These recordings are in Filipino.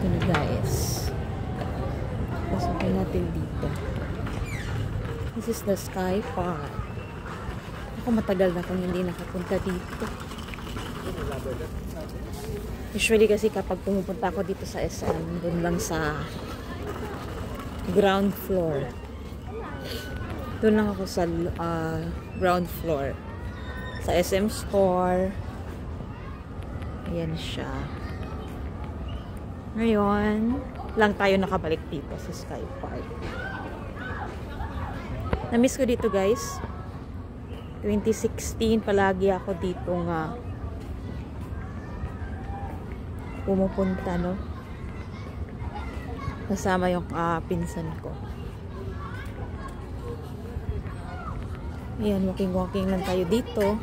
na guys. Pasukin natin dito. This is the Sky Park. Ako matagal na kung hindi nakapunta dito. Usually kasi kapag pumupunta ako dito sa SM, doon lang sa ground floor. Doon lang ako sa ground floor. Sa SM store. Ayan siya. Ngayon, lang tayo nakabalik dito sa Sky Park. Na-miss ko dito guys. 2016 palagi ako dito nga pumupunta, no? Kasama yung pinsan ko. Ayan, walking lang tayo dito.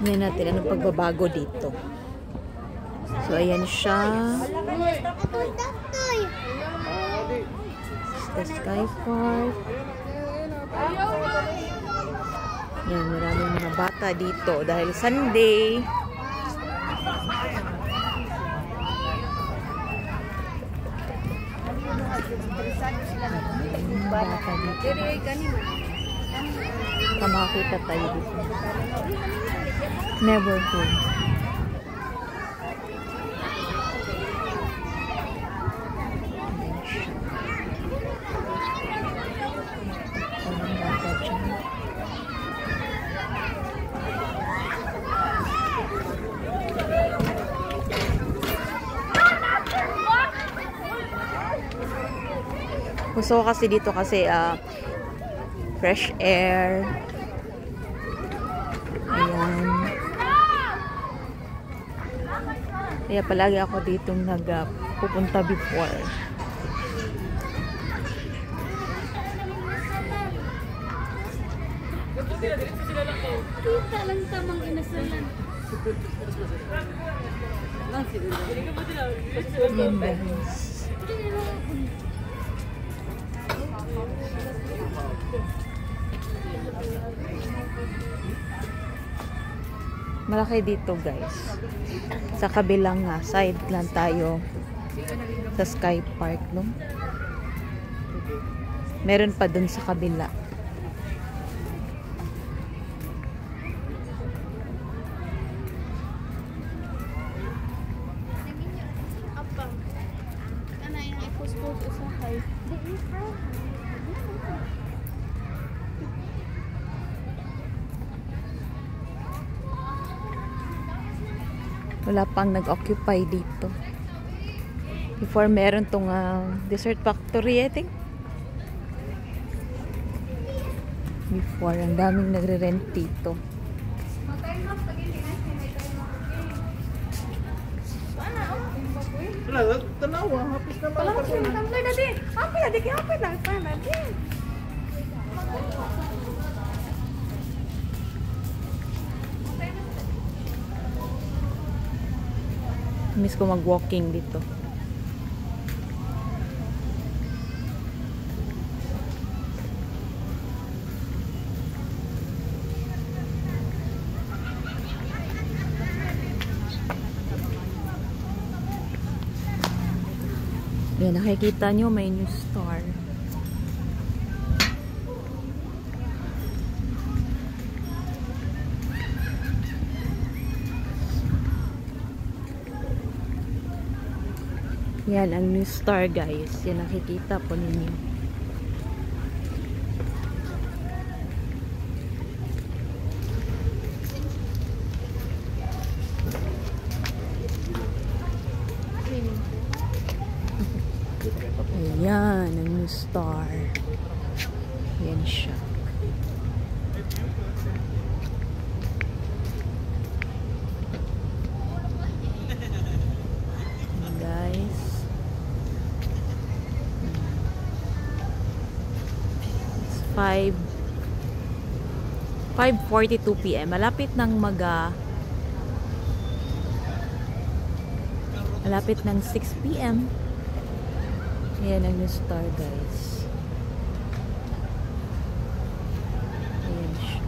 Ayan natin anong pagbabago dito. So, ayan siya. The Sky Park. Ayan, maraming mga bata dito dahil Sunday. Bata dito. Kamakita tayo dito. Neighborhood. Gusto ko kasi dito kasi fresh air. Ayan. Kaya palagi ako dito pupunta before. Kita lang tamang inasalan. Ayan guys. Malaki dito guys. Sa kabilang side lang tayo sa Sky Park, no? Meron pa dun sa kabila. Wala pang nag-occupy dito. Before meron tong dessert factory, I think. Before, ang daming nagre-rent dito. Tanawa, hapis naman. Hapis lang. Miss ko mag-walking dito. Yan, nakikita nyo may new star. Yan, ang new star guys. Yan, nakikita po ninyo. Ayan, ang new star. Yan siya. Guys. 5:42 PM. Malapit ng malapit ng 6 PM. Ayan ang new star guys. Ayan siya.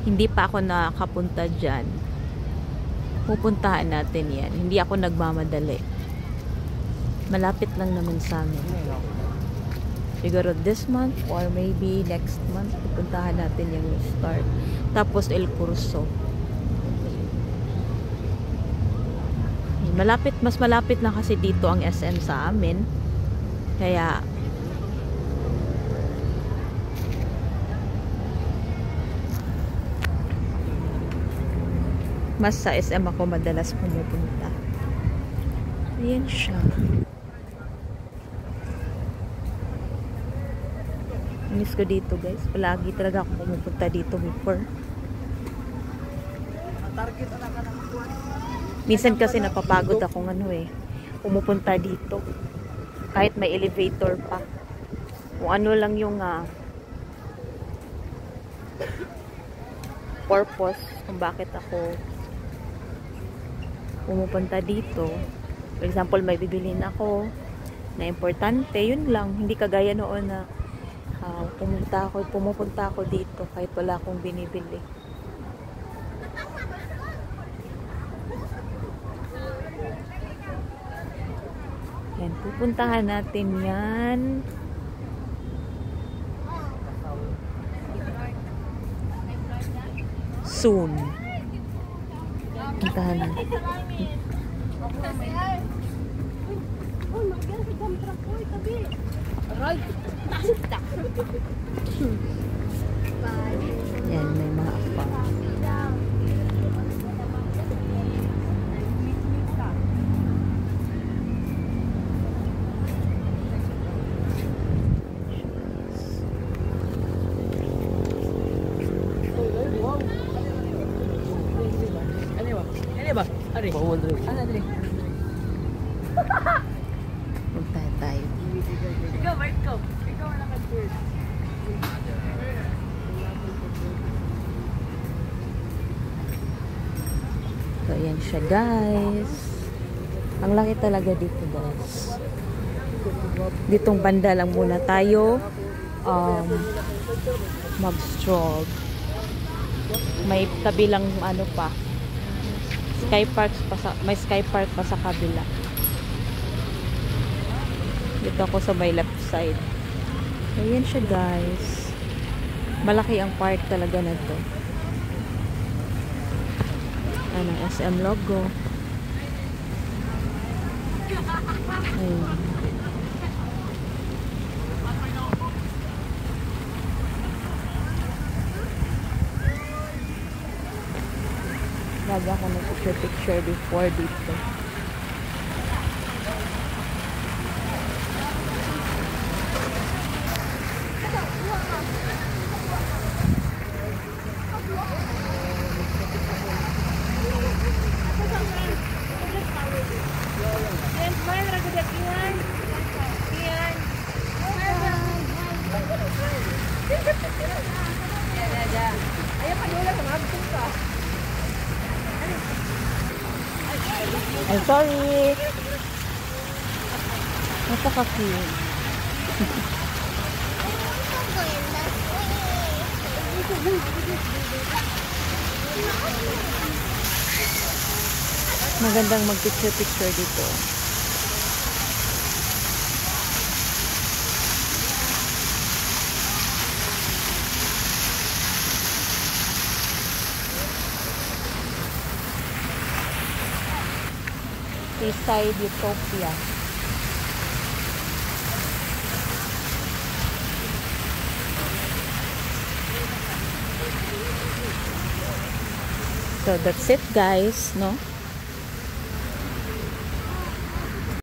Hindi pa ako nakapunta dyan. Pupuntahan natin yan. Hindi ako nagmamadali. Malapit lang naman sa amin. Siguro this month or maybe next month, pupuntahan natin yung start. Tapos El Curso. Mas malapit na kasi dito ang SM sa amin. Kaya mas sa SM ako madalas pumupunta. Ayan siya. Miss ko dito guys. Palagi talaga ako pumupunta dito before. Minsan kasi napapagod akong pumupunta dito. Kahit may elevator pa. Kung ano lang yung purpose kung bakit ako pumupunta dito. For example, may bibilin ako na importante, yun lang. Hindi kagaya noon na pumupunta ako dito kahit wala akong binibili. Yan, pupuntahan natin yan. Soon. Puntahan natin. Yan, may mga apa. Ano ba? Ari. Punta tayo. Ikaw, wait ko. Ikaw ang naka-tour. So, ayan siya guys. Ang laki talaga dito guys. Ditong banda lang muna tayo mag-stroll. May kabilang pa. Sky Parks pa may Sky Park pa sa kabila. Dito ako sa may left side. Ayan siya guys. Malaki ang park talaga na to. Ano, SM logo. Ayan. Lagi ako nag-picture before dito. I'm sorry. Napaka-cute. Magandang mag-picture dito. Seaside Utopia. So that's it guys, no?